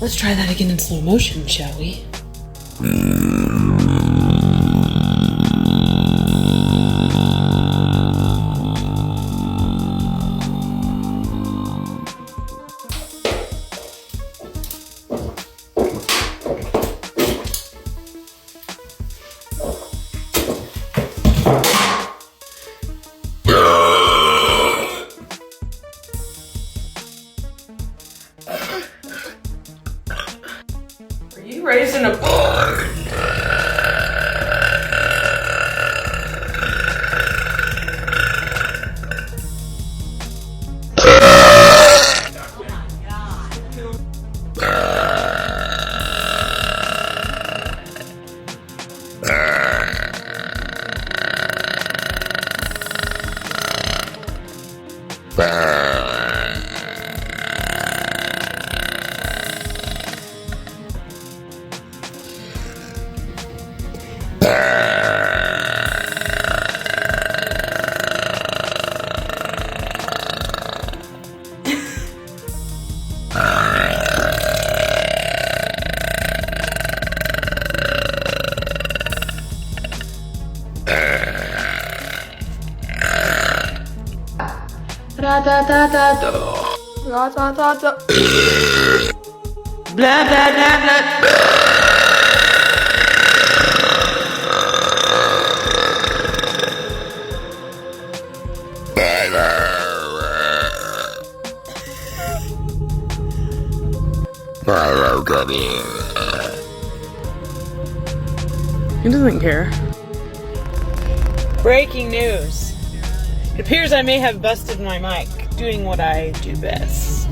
Let's try that again in slow motion, shall we? Are you raising a barn? Ra-da-da-da-da. Ra-da-da-da. Blah, blah, blah, blah. He doesn't care. Breaking news. It appears I may have busted my mic doing what I do best.